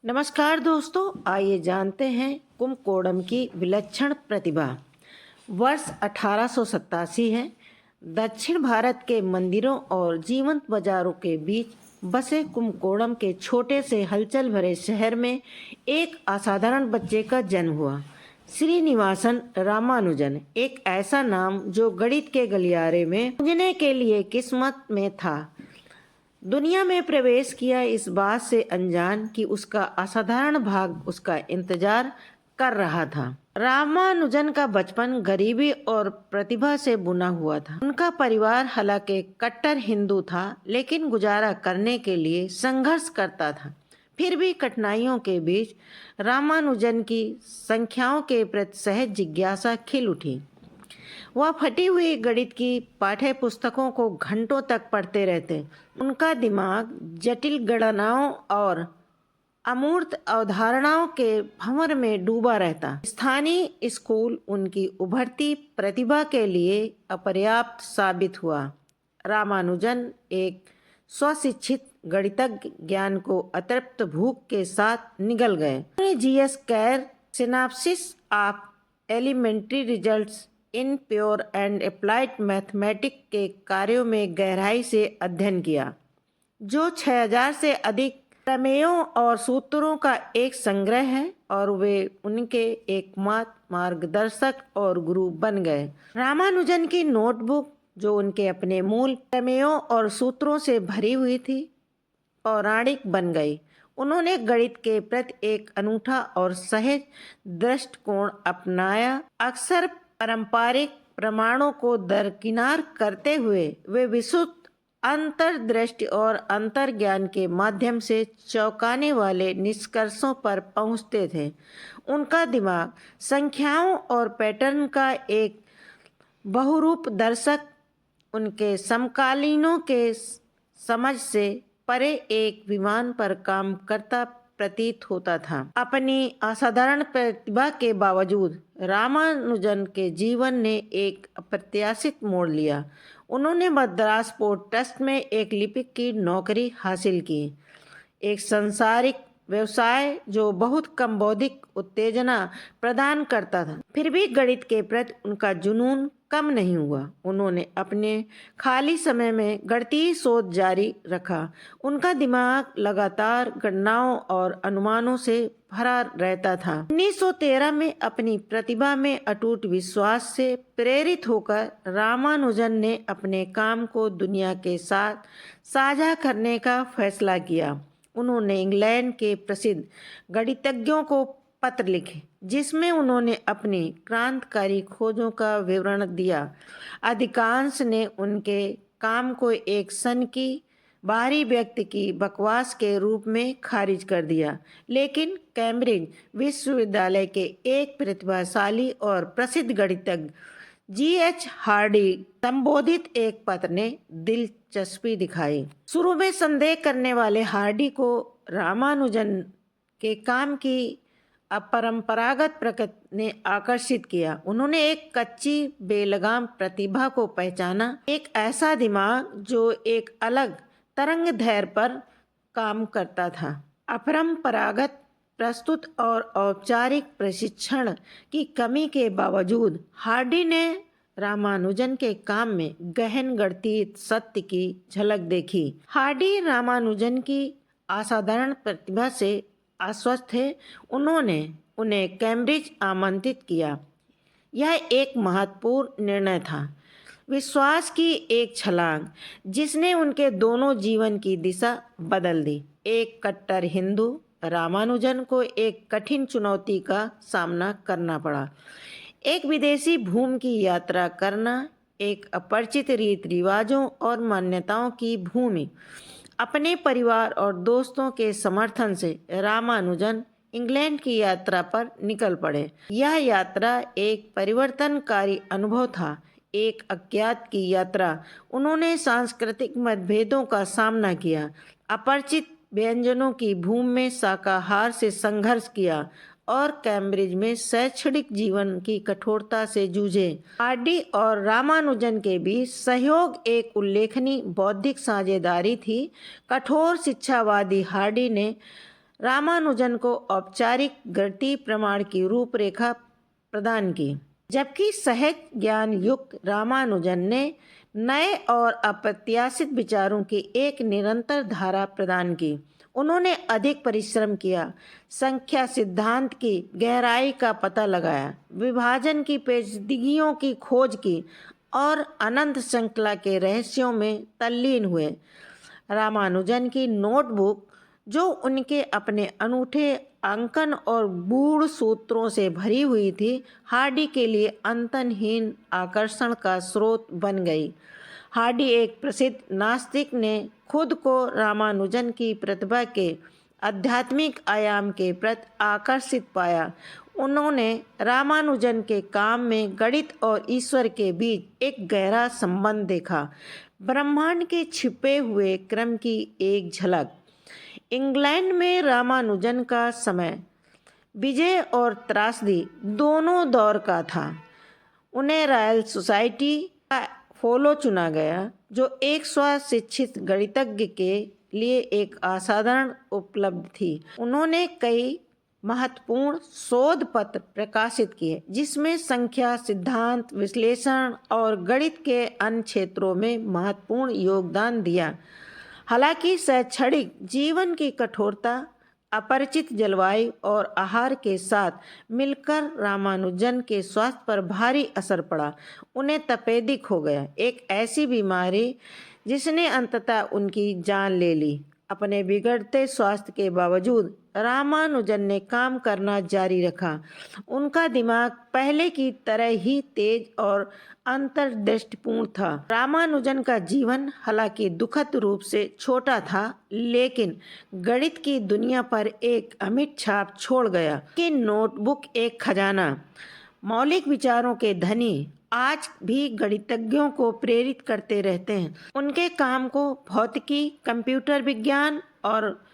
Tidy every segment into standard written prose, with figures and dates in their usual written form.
नमस्कार दोस्तों, आइए जानते हैं कुंभकोणम की विलक्षण प्रतिभा। वर्ष 1887 है। दक्षिण भारत के मंदिरों और जीवंत बाजारों के बीच बसे कुंभकोणम के छोटे से हलचल भरे शहर में एक असाधारण बच्चे का जन्म हुआ। श्रीनिवासन रामानुजन, एक ऐसा नाम जो गणित के गलियारे में पूजने के लिए किस्मत में था। दुनिया में प्रवेश किया इस बात से अनजान कि उसका असाधारण भाग उसका इंतजार कर रहा था। रामानुजन का बचपन गरीबी और प्रतिभा से बुना हुआ था। उनका परिवार हालांकि कट्टर हिंदू था, लेकिन गुजारा करने के लिए संघर्ष करता था। फिर भी कठिनाइयों के बीच रामानुजन की संख्याओं के प्रति सहज जिज्ञासा खिल उठी। वह फटी हुई गणित की पाठ्य पुस्तकों को घंटों तक पढ़ते रहते। उनका दिमाग जटिल गणनाओं और अमूर्त अवधारणाओं के भंवर में डूबा रहता। स्थानीय स्कूल उनकी उभरती प्रतिभा के लिए अपर्याप्त साबित हुआ। रामानुजन एक स्वशिक्षित गणितज्ञ ज्ञान को अतृप्त भूख के साथ निगल गए। उन्होंने G S Carr synopsis of elementary results in pure and applied mathematics के कार्यों में गहराई से अध्ययन किया, जो 6000 से अधिक प्रमेयों और सूत्रों का एक संग्रह है, और वे उनके एकमात्र मार्गदर्शक और गुरु बन गए। रामानुजन की नोटबुक, जो उनके अपने मूल प्रमेयों और सूत्रों से भरी हुई थी, पौराणिक बन गई। उन्होंने गणित के प्रति एक अनूठा और सहज दृष्टिकोण अपनाया। अक्सर पारंपरिक प्रमाणों को दरकिनार करते हुए वे विशुद्ध अंतर्दृष्टि और अंतर्ज्ञान के माध्यम से चौंकाने वाले निष्कर्षों पर पहुंचते थे। उनका दिमाग संख्याओं और पैटर्न का एक बहुरूप दर्शक उनके समकालीनों के समझ से परे एक विमान पर काम करता प्रतीत होता था। अपनी असाधारण प्रतिभा के बावजूद रामानुजन के जीवन ने एक अप्रत्याशित मोड़ लिया। उन्होंने मद्रास पोर्ट ट्रस्ट में एक लिपिक की नौकरी हासिल की, एक सांसारिक व्यवसाय जो बहुत कम बौद्धिक उत्तेजना प्रदान करता था। फिर भी गणित के प्रति उनका जुनून कम नहीं हुआ। उन्होंने अपने खाली समय में गणितीय शोध जारी रखा। उनका दिमाग लगातार गणनाओं और अनुमानों से भरा रहता था। 1913 में अपनी प्रतिभा में अटूट विश्वास से प्रेरित होकर रामानुजन ने अपने काम को दुनिया के साथ साझा करने का फैसला किया। उन्होंने इंग्लैंड के प्रसिद्ध गणितज्ञों को पत्र लिखे, जिसमें उन्होंने अपनी क्रांतिकारी खोजों का विवरण दिया। अधिकांश ने उनके काम को एक सनकी बाहरी व्यक्ति की बकवास के रूप में खारिज कर दिया, लेकिन कैम्ब्रिज विश्वविद्यालय के एक प्रतिभाशाली और प्रसिद्ध गणितज्ञ जीएच हार्डी संबोधित एक पत्र ने दिलचस्पी दिखाई। शुरू में संदेह करने वाले हार्डी को रामानुजन के काम की अपरंपरागत प्रकृति ने आकर्षित किया। उन्होंने एक कच्ची बेलगाम प्रतिभा को पहचाना, एक ऐसा दिमाग जो एक अलग तरंग दैर्घ्य पर काम करता था। अपरंपरागत प्रस्तुत और औपचारिक प्रशिक्षण की कमी के बावजूद हार्डी ने रामानुजन के काम में गहन गणितीय सत्य की झलक देखी। हार्डी रामानुजन की असाधारण प्रतिभा से आश्वस्त थे। उन्होंने उन्हें कैम्ब्रिज आमंत्रित किया। यह एक महत्वपूर्ण निर्णय था, विश्वास की एक छलांग जिसने उनके दोनों जीवन की दिशा बदल दी। एक कट्टर हिंदू रामानुजन को एक कठिन चुनौती का सामना करना पड़ा। एक विदेशी भूमि की यात्रा करना, एक अपरिचित रीति रिवाजों और मान्यताओं की भूमि। अपने परिवार और दोस्तों के समर्थन से रामानुजन इंग्लैंड की यात्रा पर निकल पड़े। यह यात्रा एक परिवर्तनकारी अनुभव था, एक अज्ञात की यात्रा। उन्होंने सांस्कृतिक मतभेदों का सामना किया, अपरिचित व्यंजनों की भूमि में शाकाहार से संघर्ष किया और कैम्ब्रिज में शैक्षणिक जीवन की कठोरता से जूझे। हार्डी और रामानुजन के बीच सहयोग एक उल्लेखनीय बौद्धिक साझेदारी थी। कठोर शिक्षावादी हार्डी ने रामानुजन को औपचारिक गणितीय प्रमाण की रूपरेखा प्रदान की, जबकि सहज ज्ञान युक्त रामानुजन ने नए और अप्रत्याशित विचारों की एक निरंतर धारा प्रदान की। उन्होंने अधिक परिश्रम किया, संख्या सिद्धांत की गहराई का पता लगाया, विभाजन की पेचीदगियों की खोज की और अनंत श्रृंखला के रहस्यों में तल्लीन हुए। रामानुजन की नोटबुक, जो उनके अपने अनूठे अंकन और गूढ़ सूत्रों से भरी हुई थी, हार्डी के लिए अंतहीन आकर्षण का स्रोत बन गई। हार्डी, एक प्रसिद्ध नास्तिक, ने खुद को रामानुजन की प्रतिभा के आध्यात्मिक आयाम के प्रति आकर्षित पाया। उन्होंने रामानुजन के काम में गणित और ईश्वर के बीच एक गहरा संबंध देखा, ब्रह्मांड के छिपे हुए क्रम की एक झलक। इंग्लैंड में रामानुजन का समय विजय और त्रासदी दोनों दौर का था। उन्हें रॉयल सोसाइटी का फेलो चुना गया, जो एक स्वशिक्षित गणितज्ञ के लिए एक असाधारण उपलब्धि थी। उन्होंने कई महत्वपूर्ण शोध पत्र प्रकाशित किए, जिसमें संख्या सिद्धांत, विश्लेषण और गणित के अन्य क्षेत्रों में महत्वपूर्ण योगदान दिया। हालांकि शैक्षणिक जीवन की कठोरता, अपरिचित जलवायु और आहार के साथ मिलकर रामानुजन के स्वास्थ्य पर भारी असर पड़ा। उन्हें तपेदिक हो गया, एक ऐसी बीमारी जिसने अंततः उनकी जान ले ली। अपने बिगड़ते स्वास्थ्य के बावजूद रामानुजन ने काम करना जारी रखा। उनका दिमाग पहले की तरह ही तेज और अंतर्दृष्टिपूर्ण था। रामानुजन का जीवन हालांकि दुखद रूप से छोटा था, लेकिन गणित की दुनिया पर एक अमिट छाप छोड़ गया। कि नोटबुक एक खजाना, मौलिक विचारों के धनी, आज भी गणितज्ञों को प्रेरित करते रहते हैं। उनके काम को भौतिकी, कंप्यूटर विज्ञान और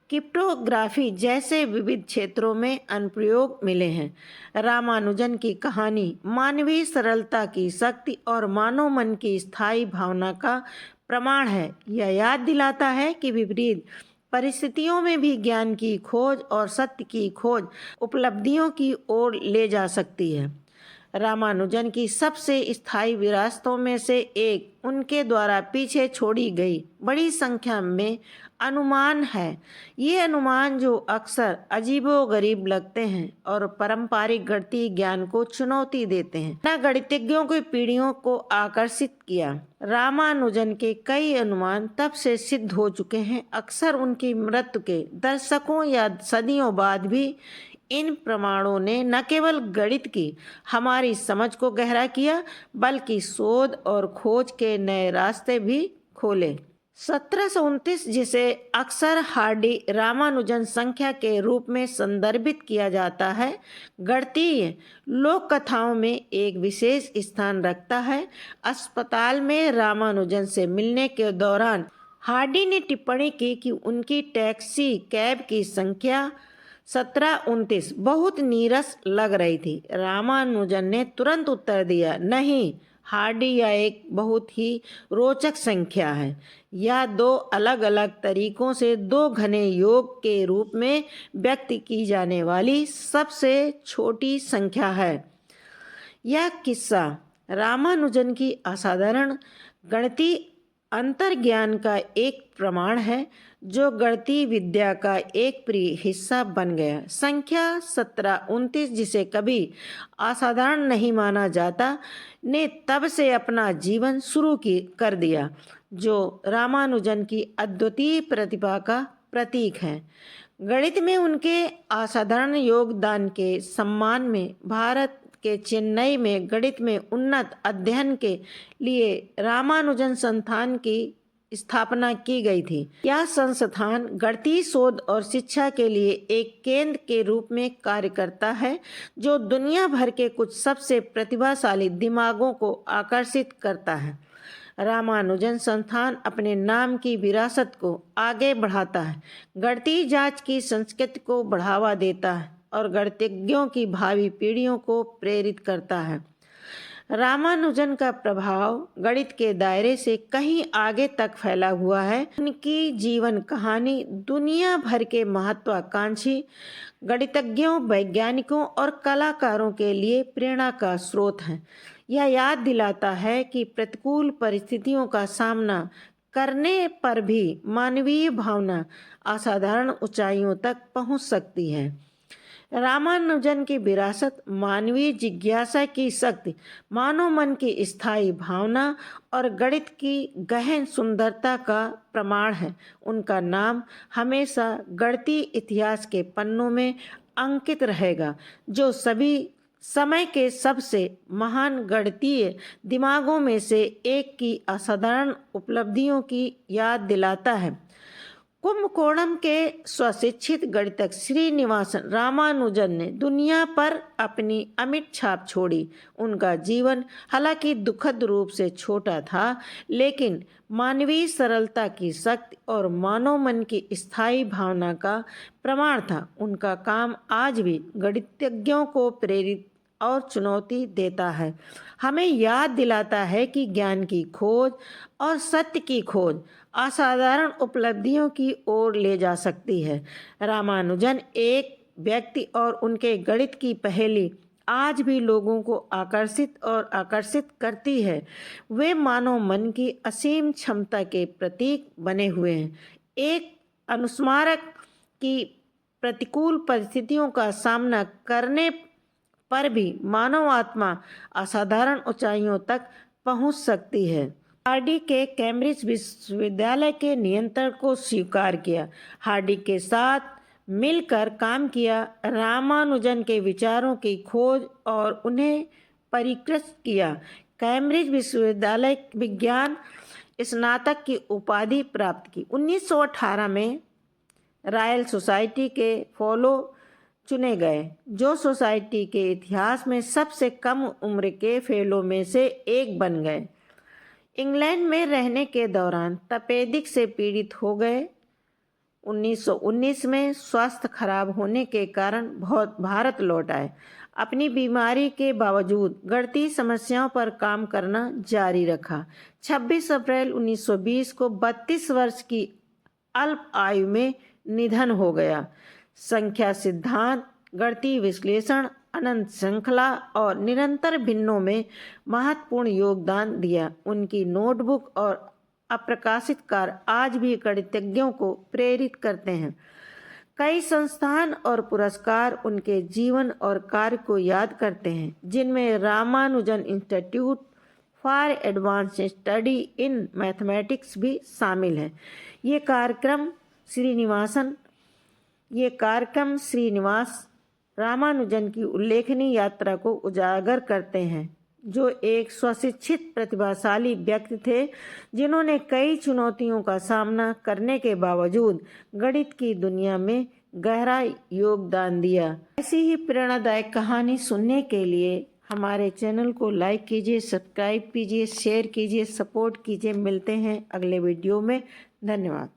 क्रिप्टोग्राफी जैसे विविध क्षेत्रों में अनुप्रयोग मिले हैं। रामानुजन की कहानी मानवीय सरलता की शक्ति और मानव मन की स्थायी भावना का प्रमाण है। यह याद दिलाता है कि विपरीत परिस्थितियों में भी ज्ञान की खोज और सत्य की खोज उपलब्धियों की ओर ले जा सकती है। रामानुजन की सबसे स्थायी विरासतों में से एक उनके द्वारा पीछे छोड़ी गई बड़ी संख्या में अनुमान है। ये अनुमान जो अक्सर अजीबोगरीब लगते हैं और पारंपरिक गणितीय ज्ञान को चुनौती देते हैं, न गणितज्ञों की पीढ़ियों को आकर्षित किया। रामानुजन के कई अनुमान तब से सिद्ध हो चुके हैं। अक्सर उनकी मृत्यु के दशकों या सदियों बाद भी इन प्रमाणों ने न केवल गणित की हमारी समझ को गहरा किया, बल्कि शोध और खोज के नए रास्ते भी खोले। 1729, जिसे अक्सर हार्डी रामानुजन संख्या के रूप में संदर्भित किया जाता है, गणितीय लोक कथाओं में एक विशेष स्थान रखता है। अस्पताल में रामानुजन से मिलने के दौरान हार्डी ने टिप्पणी की कि उनकी टैक्सी कैब की संख्या 1729 बहुत नीरस लग रही थी। रामानुजन ने तुरंत उत्तर दिया, नहीं हार्डी, यह एक बहुत ही रोचक संख्या है। यह दो अलग अलग तरीकों से दो घने योग के रूप में व्यक्त की जाने वाली सबसे छोटी संख्या है। यह किस्सा रामानुजन की असाधारण गणितीय अंतर्ज्ञान का एक प्रमाण है, जो गणितीय विद्या का एक प्रिय हिस्सा बन गया। संख्या 1729, जिसे कभी असाधारण नहीं माना जाता, ने तब से अपना जीवन शुरू कर दिया, जो रामानुजन की अद्वितीय प्रतिभा का प्रतीक है। गणित में उनके असाधारण योगदान के सम्मान में भारत के चेन्नई में गणित में उन्नत अध्ययन के लिए रामानुजन संस्थान की स्थापना की गई थी। यह संस्थान गणितीय शोध और शिक्षा के लिए एक केंद्र के रूप में कार्य करता है, जो दुनिया भर के कुछ सबसे प्रतिभाशाली दिमागों को आकर्षित करता है। रामानुजन संस्थान अपने नाम की विरासत को आगे बढ़ाता है, गणितीय जांच की संस्कृति को बढ़ावा देता है और गणितज्ञों की भावी पीढ़ियों को प्रेरित करता है। रामानुजन का प्रभाव गणित के दायरे से कहीं आगे तक फैला हुआ है। उनकी जीवन कहानी दुनिया भर के महत्वाकांक्षी गणितज्ञों, वैज्ञानिकों और कलाकारों के लिए प्रेरणा का स्रोत है। यह याद दिलाता है कि प्रतिकूल परिस्थितियों का सामना करने पर भी मानवीय भावना असाधारण ऊंचाइयों तक पहुंच सकती है। रामानुजन की विरासत मानवीय जिज्ञासा की शक्ति, मानव मन की स्थायी भावना और गणित की गहन सुंदरता का प्रमाण है। उनका नाम हमेशा गणितीय इतिहास के पन्नों में अंकित रहेगा, जो सभी समय के सबसे महान गणितीय दिमागों में से एक की असाधारण उपलब्धियों की याद दिलाता है। कुंभकोणम के स्वशिक्षित गणितज्ञ श्रीनिवासन रामानुजन ने दुनिया पर अपनी अमिट छाप छोड़ी। उनका जीवन हालांकि दुखद रूप से छोटा था, लेकिन मानवीय सरलता की शक्ति और मानव मन की स्थायी भावना का प्रमाण था। उनका काम आज भी गणितज्ञों को प्रेरित और चुनौती देता है, हमें याद दिलाता है कि ज्ञान की खोज और सत्य की खोज असाधारण उपलब्धियों की ओर ले जा सकती है। रामानुजन एक व्यक्ति और उनके गणित की पहेली आज भी लोगों को आकर्षित करती है। वे मानव मन की असीम क्षमता के प्रतीक बने हुए हैं। एक अनुस्मारक की प्रतिकूल परिस्थितियों का सामना करने पर भी मानव आत्मा असाधारण ऊंचाइयों तक पहुंच सकती है। हार्डी के कैम्ब्रिज विश्वविद्यालय के नियंत्रण को स्वीकार किया। हार्डी के साथ मिलकर काम किया, रामानुजन के विचारों की खोज और उन्हें परिष्कृत किया। कैम्ब्रिज विश्वविद्यालय विज्ञान स्नातक की उपाधि प्राप्त की। 1918 में रॉयल सोसाइटी के फेलो चुने गए, जो सोसाइटी के इतिहास में सबसे कम उम्र के फेलो में से एक बन गए। इंग्लैंड में रहने के दौरान तपेदिक से पीड़ित हो गए। 1919 में स्वास्थ्य खराब होने के कारण भारत लौट आए। अपनी बीमारी के बावजूद गणितीय समस्याओं पर काम करना जारी रखा। 26 अप्रैल 1920 को 32 वर्ष की अल्प आयु में निधन हो गया। संख्या सिद्धांत, गणितीय विश्लेषण, अनंत श्रृंखला और निरंतर भिन्नों में महत्वपूर्ण योगदान दिया। उनकी नोटबुक और अप्रकाशित कार्य आज भी गणितज्ञों को प्रेरित करते हैं। कई संस्थान और पुरस्कार उनके जीवन और कार्य को याद करते हैं, जिनमें Ramanujan institute for advance study in mathematics भी शामिल है। ये कार्यक्रम श्रीनिवास रामानुजन की उल्लेखनीय यात्रा को उजागर करते हैं, जो एक स्वशिक्षित प्रतिभाशाली व्यक्ति थे, जिन्होंने कई चुनौतियों का सामना करने के बावजूद गणित की दुनिया में गहरा योगदान दिया। ऐसी ही प्रेरणादायक कहानी सुनने के लिए हमारे चैनल को लाइक कीजिए, सब्सक्राइब कीजिए, शेयर कीजिए, सपोर्ट कीजिए। मिलते हैं अगले वीडियो में। धन्यवाद।